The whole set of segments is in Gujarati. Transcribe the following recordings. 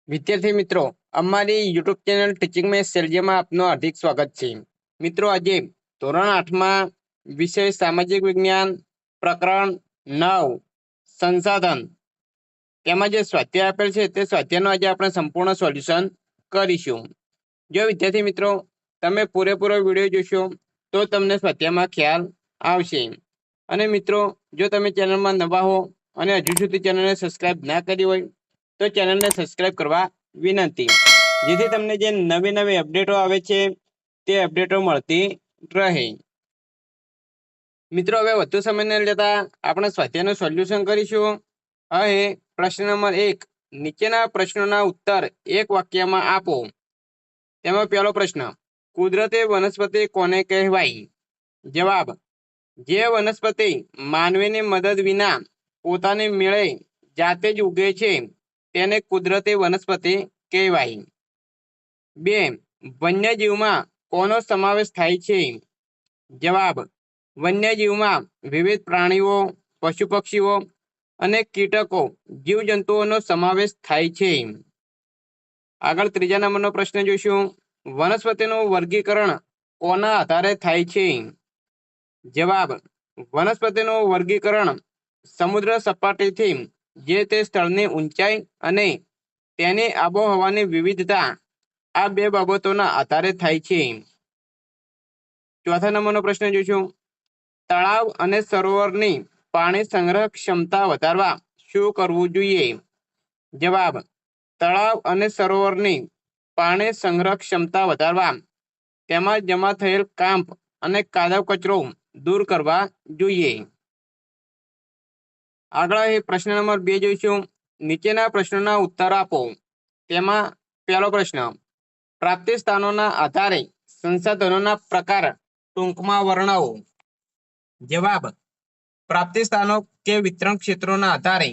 વિદ્યાર્થી મિત્રો, અમારી યુટ્યુબ ચેનલ ટીચિંગ મેં સેલજીમાં આપનું હાર્દિક સ્વાગત છે. મિત્રો, આજે ધોરણ 8માં વિષય સામાજિક વિજ્ઞાન પ્રકરણ 9 સંસાધન તેમાં જે સ્વાધ્યાય આપેલ છે તે સ્વાધ્યાયનું આજે આપણે સંપૂર્ણ સોલ્યુશન કરીશું. જો વિદ્યાર્થી મિત્રો તમે પૂરેપૂરો વિડીયો જોશો તો તમને સ્વાધ્યાયમાં ખ્યાલ આવશે. અને મિત્રો, જો તમે ચેનલમાં નવા હો અને હજુ સુધી ચેનલને સબસ્ક્રાઇબ ના કરી હોય તો ચેનલને સબસ્ક્રાઇબ કરવા વિનંતી, જેથી તમને જે નવી નવી અપડેટો આવે છે તે અપડેટો મળતી રહે. મિત્રો, હવે વધુ સમય ન લેતા આપણે સ્વાધ્યાયનું સોલ્યુશન કરીશું. હવે પ્રશ્ન નંબર 1, નીચેના પ્રશ્નોના ઉત્તર એક વાક્યમાં આપો. તેમાં પહેલો પ્રશ્ન, કુદરતી વનસ્પતિ કોને કહેવાય? જવાબ, જે વનસ્પતિ માનવીની મદદ વિના પોતાની મેળે જાતે જ ઉગે છે તેને કુદરતી વનસ્પતિ કહેવાય. 2, વન્યજીવમાં કોનો સમાવેશ થાય છે? જવાબ, વન્યજીવમાં વિવિધ પ્રાણીઓ, પશુ પક્ષીઓ અને કીટકો જીવજંતુઓનો સમાવેશ થાય છે. આગળ ત્રીજા નંબરનો પ્રશ્ન જોઈશું, વનસ્પતિનું વર્ગીકરણ કોના આધારે થાય છે? જવાબ, વનસ્પતિનું વર્ગીકરણ સમુદ્ર સપાટીથી જે તે સ્થળની ઊંચાઈ અને તેની આબોહવાની વિવિધતા, આ બે બાબતોના આધારે થાય છે. ચોથા નંબરનો પ્રશ્ન જોઈશું, તળાવ અને સરોવરની પાણી સંગ્રહ ક્ષમતા વધારવા શું કરવું જોઈએ? જવાબ, તળાવ અને સરોવરની પાણી સંગ્રહ ક્ષમતા વધારવા તેમાં જમા થયેલ કાંપ અને કાદવ કચરો દૂર કરવા જોઈએ. આગળ પ્રશ્ન નંબર 2 જોઈશું, નીચેના પ્રશ્નોના ઉત્તર આપો. તેમાં પહેલો પ્રશ્ન, પ્રાપ્તિ સ્થાનોના આધારે સંસાધનોના પ્રકાર ટૂંકમાં વર્ણવો. જવાબ, પ્રાપ્તિ સ્થાનો કે વિતરણ ક્ષેત્રોના આધારે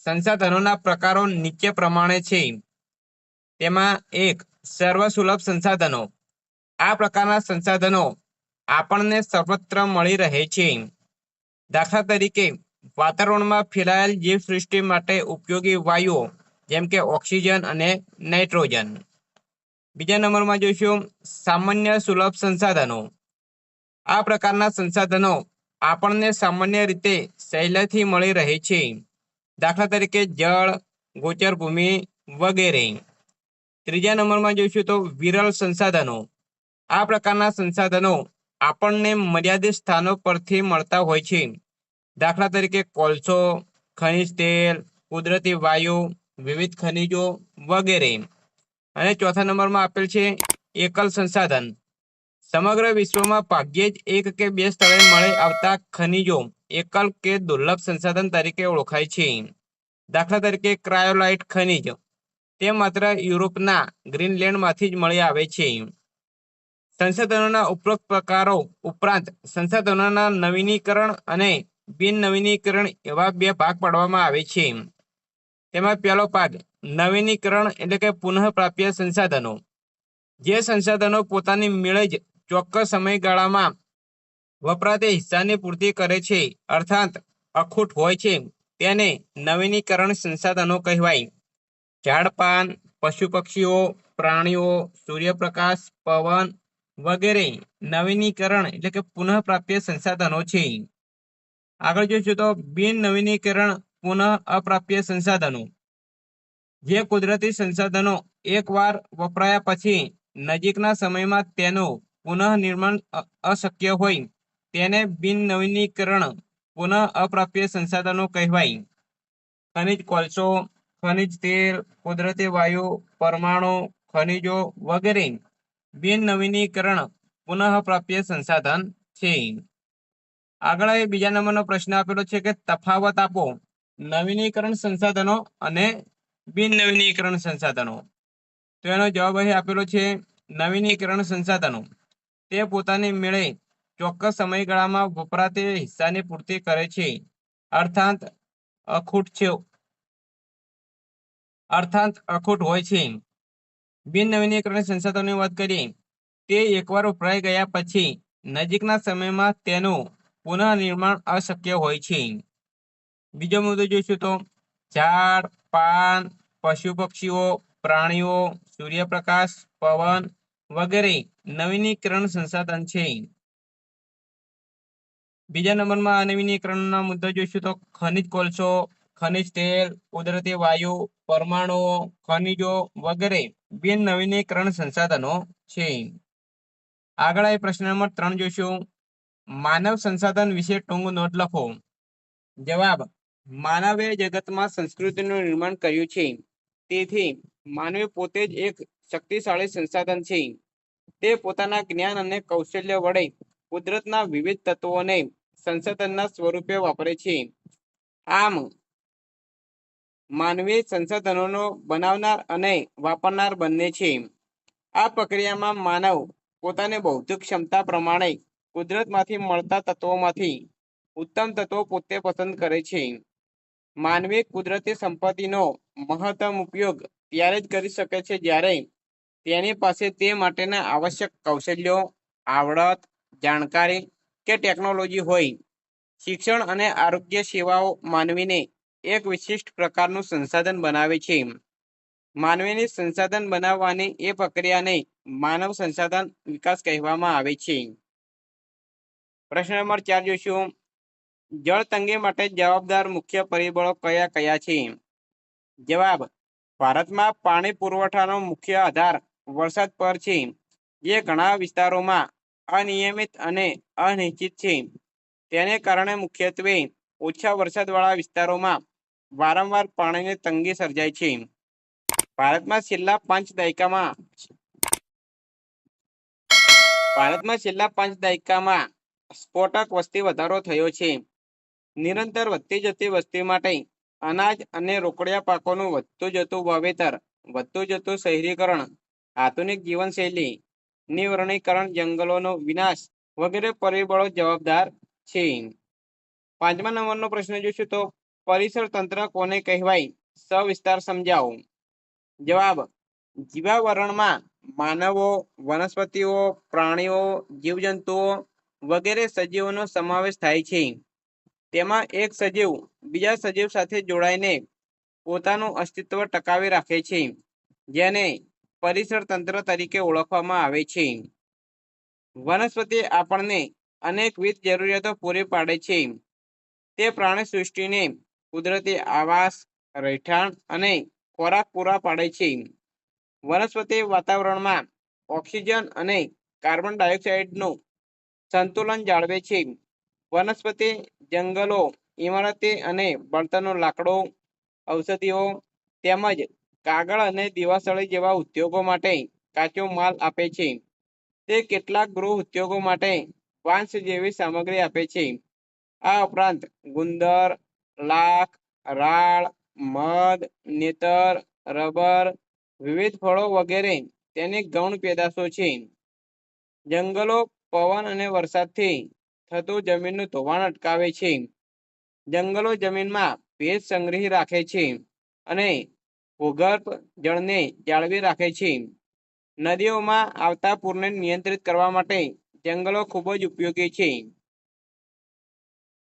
સંસાધનોના પ્રકારો નીચે પ્રમાણે છે. તેમાં 1, સર્વસુલભ સંસાધનો. આ પ્રકારના સંસાધનો આપણને સર્વત્ર મળી રહે છે. દાખલા તરીકે, વાતાવરણમાં ફેલાયેલ જીવસૃષ્ટિ માટે ઉપયોગી વાયુઓ જેમ કે ઓક્સિજન અને નાઇટ્રોજન. બીજા નંબરમાં જોઈશું, સામાન્ય સુલભ સંસાધનો. આ પ્રકારના સંસાધનો આપણને સામાન્ય રીતે સહેલાઈથી મળી રહે છે. દાખલા તરીકે જળ, ગોચર ભૂમિ વગેરે. ત્રીજા નંબરમાં જોઈશું તો વિરલ સંસાધનો. આ પ્રકારના સંસાધનો આપણને મર્યાદિત સ્થાનો પરથી મળતા હોય છે. દાખલા તરીકે કોલસો, ખનિજ તેલ, કુદરતી વાયુ, વિવિધ ખનિજો વગેરે. અને ચોથા નંબરમાં આપેલ છે એકલ સંસાધન. સમગ્ર વિશ્વમાં ભાગ્યે જ એક કે બે સ્થળે મળી આવતા ખનિજો એકલ કે દુર્લભ સંસાધન તરીકે ઓળખાય છે. દાખલા તરીકે ક્રાયોલાઇટ ખનિજ, તે માત્ર યુરોપના ગ્રીનલેન્ડમાંથી જ મળી આવે છે. સંસાધનોના ઉપરોક્ત પ્રકારો ઉપરાંત સંસાધનોના નવીનીકરણ અને બિન નવીનીકરણ એવા બે ભાગ પાડવામાં આવે છે. તેમાં પહેલો ભાગ નવીનીકરણ એટલે કે પુનઃપ્રાપ્ય સંસાધનો. જે સંસાધનો પોતાની મેળે જ ચોક્કસ સમયગાળામાં વપરાતી હિસ્સાની પૂર્તિ કરે છે, અર્થાત અખૂટ હોય છે, તેને નવીનીકરણ સંસાધનો કહેવાય. ઝાડ-પાન, પશુ પક્ષીઓ, પ્રાણીઓ, સૂર્યપ્રકાશ, પવન વગેરે નવીનીકરણ એટલે કે પુનઃપ્રાપ્ય સંસાધનો છે. આગળ જોઈશું તો બિન નવીનીકરણ પુનઃ અપ્રાપ્ય સંસાધનો. જે કુદરતી સંસાધનો એકવાર વપરાયા પછી નજીકના સમયમાં તેનું પુનઃનિર્માણ અશક્ય હોય તેને બિન નવીનીકરણ પુનઃ અપ્રાપ્ય સંસાધનો કહેવાય. ખનિજ કોલસો, ખનિજ તેલ, કુદરતી વાયુ, પરમાણુ, ખનિજો વગેરે બિન નવીનીકરણ પુનઃપ્રાપ્ય સંસાધન છે. આગળ બીજા નંબરનો પ્રશ્ન આપેલો છે કે તફાવત આપો નવીનીકરણ સંસાધનો અને બિન નવીનીકરણ સંસાધનો. તો એનો જવાબ અહીં આપેલો છે, નવીનીકરણ સંસાધનો તે પોતાની મેળે ચોક્કસ સમયગાળામાં વપરાતી હિસ્સાની પૂર્તિ કરે છે, અર્થાત અખૂટ હોય છે. બિન નવીનીકરણ સંસાધનોની વાત કરીએ, તે એકવાર વપરાઈ ગયા પછી નજીકના સમયમાં તેનું પુનઃનિર્માણ અશક્ય હોય છે. બીજો મુદ્દો જોઈશું તો ઝાડ, પાન, પશુ પક્ષીઓ, પ્રાણીઓ, સૂર્યપ્રકાશ, પવન વગેરે નવીનીકરણ સંસાધન છે. બીજા નંબરમાં નવીનીકરણના મુદ્દા જોઈશું તો ખનિજ કોલસો, ખનિજ તેલ, કુદરતી વાયુ, પરમાણુઓ, ખનિજો વગેરે બિન નવીનીકરણ સંસાધનો છે. આગળ આવી પ્રશ્ન નંબર 3 જોઈશું. માનવ સંસાધન વિશે ટૂંક નોંધ લખો. જવાબ: માનવે જગતમાં સંસ્કૃતિનું નિર્માણ કર્યું છે, તેથી માનવી પોતે જ એક શક્તિશાળી સંસાધન છે. તે પોતાના જ્ઞાન અને કૌશલ્ય વડે કુદરતના વિવિધ તત્વોને સંસાધનના સ્વરૂપે વાપરે છે. આમ માનવી સંસાધનોનો બનાવનાર અને વાપરનાર બંને છે. આ પ્રક્રિયામાં માનવ પોતાની બૌદ્ધિક ક્ષમતા પ્રમાણે કુદરતમાંથી મળતા તત્વોમાંથી ઉત્તમ તત્વો પોતે પસંદ કરે છે. માનવી કુદરતી સંપત્તિનો મહત્તમ ઉપયોગ ત્યારે જ કરી શકે છે જ્યારે તેની પાસે તે માટેના આવશ્યક કૌશલ્યો, આવડત, જાણકારી કે ટેકનોલોજી હોય. શિક્ષણ અને આરોગ્ય સેવાઓ માનવીને એક વિશિષ્ટ પ્રકારનું સંસાધન બનાવે છે. માનવીની સંસાધન બનાવવાની એ પ્રક્રિયાને માનવ સંસાધન વિકાસ કહેવામાં આવે છે. પ્રશ્ન નંબર 4 જોઈશું. જળ તંગી માટે જવાબદાર મુખ્ય પરિબળો કયા કયા છે? જવાબ: ભારતમાં પાણી પુરવઠાનો મુખ્ય આધાર વરસાદ પર છે, જે ઘણા વિસ્તારોમાં અનિયમિત અને અનિશ્ચિત છે. તેને કારણે મુખ્યત્વે ઓછા વરસાદવાળા વિસ્તારોમાં વારંવાર પાણીની તંગી સર્જાય છે. ભારતમાં છેલ્લા 5 દાયકામાં સ્ફોટક વસ્તી વધારો થયો છે. નિરંતર વધતી જતી વસ્તી માટે અનાજ અને રોકડિયા પાકોનું વધતું જતું વાવેતર, વધતું જતું શહેરીકરણ, આધુનિક જીવનશૈલી, નિર્વણીકરણ, જંગલોનો વિનાશ વગેરે પરિબળો જવાબદાર છે. 5મા નંબરનો પ્રશ્ન જોઈશું તો પરિસર તંત્ર કોને કહેવાય? સવિસ્તાર સમજાવો. જવાબ: જીવાવરણમાં માનવો, વનસ્પતિઓ, પ્રાણીઓ, જીવજંતુઓ વગેરે સજીવોનો સમાવેશ થાય છે. તેમાં એક સજીવ બીજા સજીવ સાથે જોડાઈને પોતાનું અસ્તિત્વ ટકાવી રાખે છે, જેને પરિસર તંત્ર તરીકે ઓળખવામાં આવે છે. વનસ્પતિ આપણને અનેકવિધ જરૂરિયાતો પૂરી પાડે છે. તે પ્રાણી સૃષ્ટિને કુદરતી આવાસ, રહેઠાણ અને ખોરાક પૂરા પાડે છે. વનસ્પતિ વાતાવરણમાં ઓક્સિજન અને કાર્બન ડાયોક્સાઇડનું સંતુલન જાળવે છે. વનસ્પતિ જંગલો, ઇમારતી અને બળતણનું લાકડું, ઔષધિઓ તેમજ કાગળ અને દિવાસળી જેવા ઉદ્યોગો માટે કાચો માલ આપે છે. તે કેટલાક ગૃહ ઉદ્યોગો માટે વાંસ જેવી સામગ્રી આપે છે. આ ઉપરાંત ગુંદર, લાખ, રાળ, મધ, નેતર, રબર, વિવિધ ફળો વગેરે તેની ગૌણ પેદાશો છે. જંગલો પવન અને વરસાદથી થતું જમીનનું ધોવાણ અટકાવે છે. જંગલો જમીનમાં ભેજ સંગ્રહી રાખે છે અને ભૂગર્ભ જળને જાળવી રાખે છે. નદીઓમાં આવતા પૂરને નિયંત્રિત કરવા માટે જંગલો ખૂબ જ ઉપયોગી છે.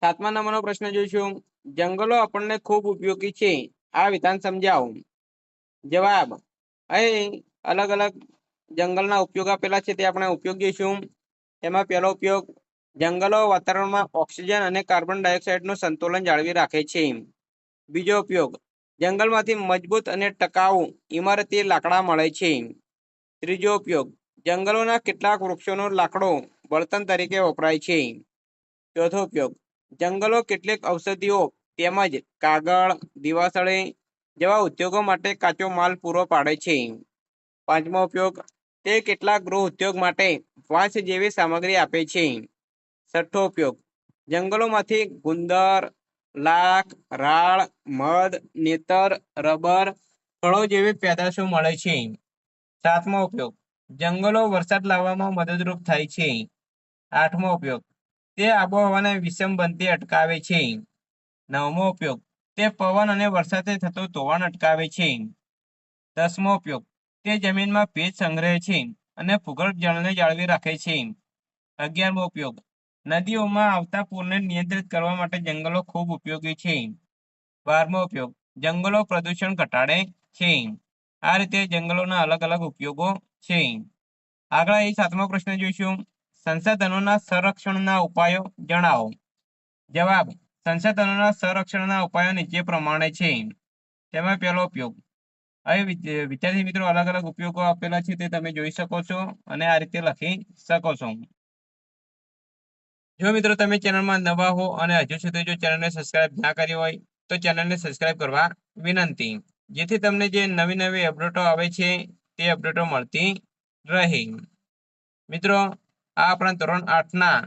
7મા નંબરનો પ્રશ્ન જોઈશું. જંગલો આપણને ખૂબ ઉપયોગી છે, આ વિધાન સમજાવો. જવાબ: અહીં અલગ અલગ જંગલના ઉપયોગ આપેલા છે, તે આપણે ઉપયોગ જોઈશું. એમાં પહેલો ઉપયોગ: જંગલો વાતાવરણમાં ઓક્સિજન અને કાર્બન ડાયોક્સાઇડનું સંતુલન જાળવી રાખે છે. બીજો ઉપયોગ: જંગલમાંથી મજબૂત અને ટકાઉ ઇમારતી લાકડા મળે છે. ત્રીજો ઉપયોગ: જંગલોના કેટલાક વૃક્ષોનો લાકડો બળતણ તરીકે વપરાય છે. ચોથો ઉપયોગ: જંગલો કેટલીક ઔષધિઓ તેમજ કાગળ, દિવાસળી જેવા ઉદ્યોગો માટે કાચો માલ પૂરો પાડે છે. 5મો ઉપયોગ: તે કેટલાક ગૃહ ઉદ્યોગ માટે વાંસ જેવી સામગ્રી આપે છે. 6થો ઉપયોગ: જંગલોમાંથી ગુંદર, લાખ, રાળ, મધ, નેતર, રબર, ફળો જેવી પેદાશો મળે છે. 7મો ઉપયોગ: જંગલો વરસાદ લાવવામાં મદદરૂપ થાય છે. 8મો ઉપયોગ: તે આબોહવાને વિષમ બનતી અટકાવે છે. 9મો ઉપયોગ: તે પવન અને વરસાદથી થતું ધોવાણ અટકાવે છે. 10મો ઉપયોગ: તે જમીનમાં ભેજ સંગ્રહે છે અને ભૂગર્ભ જળને જાળવી રાખે છે. 11મો ઉપયોગ: નદીઓમાં આવતા પૂરને નિયંત્રિત કરવા માટે જંગલો ખૂબ ઉપયોગી છે. 12મો ઉપયોગ: જંગલો પ્રદૂષણ ઘટાડે છે. આ રીતે જંગલોના અલગ અલગ ઉપયોગો છે. આગળ એ 7મો પ્રશ્ન જોઈશું. સંસાધનોના સંરક્ષણના ઉપાયો જણાવો. જવાબ: સંસાધનોના સંરક્ષણના ઉપાયો નીચે પ્રમાણે છે. તેમાં પહેલો ઉપયોગ. અહીં વિદ્યાર્થી મિત્રો અલગ અલગ ઉપયોગો આપેલા છે તે તમે જોઈ શકો છો અને આ રીતે લખી શકો છો. જો મિત્રો તમે ચેનલમાં નવા હો અને હજુ સુધી જો ચેનલને સબસ્ક્રાઇબ ના કરી હોય તો ચેનલને સબસ્ક્રાઇબ કરવા વિનંતી, જેથી તમને જે નવી નવી અપડેટો આવે છે તે અપડેટો મળતી રહે. મિત્રો આ આપણા ધોરણ 8ના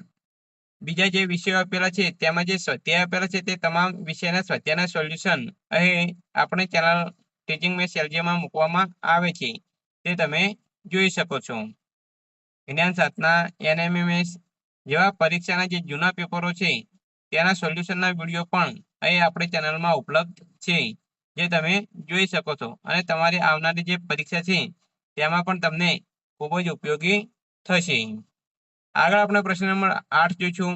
બીજા જે વિષયો આપેલા છે તેમાં જે સ્વાધ્યાય આપેલા છે તે તમામ વિષયના સ્વાધ્યાયના સોલ્યુશન અહીં આપણે ચેનલ ટીચિંગ મેથ્સ LGમાં મૂકવામાં આવે છે તે તમે જોઈ શકો છો. જ્ઞાન સાધના, NMMS જેવા પરીક્ષાના જે જૂના પેપરો છે તેના સોલ્યુશનના વિડીયો પણ અહીં આપણી ચેનલમાં ઉપલબ્ધ છે જે તમે જોઈ શકો છો અને તમારી આવનારી જે પરીક્ષા છે તેમાં પણ તમને ખૂબ જ ઉપયોગી થશે. આગળ આપણે પ્રશ્ન નંબર 8 જોઈશું.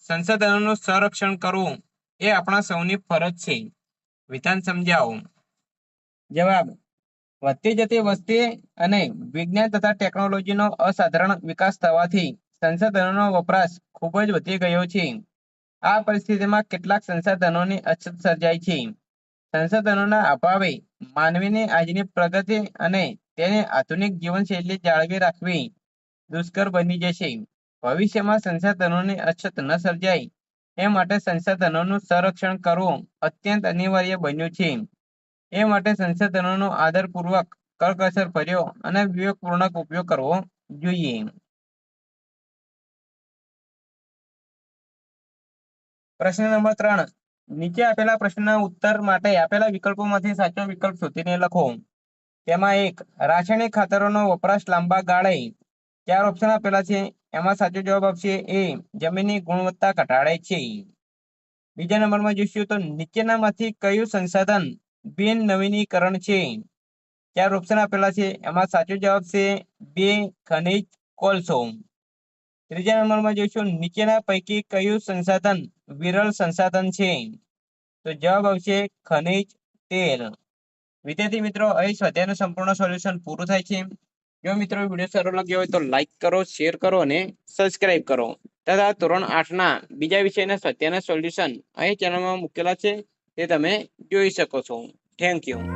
સંસાધનોનું સંરક્ષણ કરવું એ આપણા સૌની ફરજ છે. વિધાન સમજાવો. જવાબ: વધતી જતી વસ્તી અને વિજ્ઞાન તથા ટેકનોલોજીનો અસાધારણ વિકાસ થવાથી સંસાધનોનો વપરાશ ખૂબ જ વધી ગયો છે. આ પરિસ્થિતિમાં કેટલાક સંસાધનોની અછત સર્જાય છે. સંસાધનોના અભાવે માનવીની આજની પ્રગતિ અને તેની આધુનિક જીવનશૈલી જાળવી રાખવી દુષ્કર બની જશે. ભવિષ્યમાં સંસાધનોની અછત ન સર્જાય એ માટે સંસાધનોનું સંરક્ષણ કરવું અત્યંત અનિવાર્ય બન્યું છે. એ માટે સંસાધનોનો આદરપૂર્વક, કરકસર ભર્યો અને વિવેકપૂર્ણ ઉપયોગ કરવો જોઈએ. પ્રશ્ન નંબર 3. નીચે આપેલા પ્રશ્નના ઉત્તર માટે આપેલા વિકલ્પોમાંથી સાચો વિકલ્પ શોધીને લખો. તેમાં 1. રાસાયણિક ખાતરોનો વપરાશ લાંબા ગાળે. 4 ઓપ્શન આપેલા છે, એમાં સાચો જવાબ આવશે એ. જમીનની ગુણવત્તા ઘટાડે છે. બીજા નંબરમાં જોઈશું તો નીચેનામાંથી કયું સંસાધન બિન નવીનીકરણ છે? 4 ઓપ્શન આપેલા છે, એમાં સાચો જવાબ છે 2. ખનિજ કોલસો. ત્રીજા નંબરમાં જોઈશું નીચેના પૈકી કયું સંસાધન વિરલ સંસાધન છે? તો જવાબ આવશે ખનિજ તેલ. વિદ્યાર્થી મિત્રો, અહીં સ્વાધ્યાયનું સંપૂર્ણ સોલ્યુશન પૂરું થાય છે. જો મિત્રો વિડીયો સારો લાગ્યો હોય તો લાઈક કરો, શેર કરો અને સબસ્ક્રાઇબ કરો તથા ધોરણ 8ના બીજા વિષયના સ્વાધ્યાયના સોલ્યુશન અહીં ચેનલમાં મૂકેલા છે તે તમે જોઈ શકો છો. Thank you.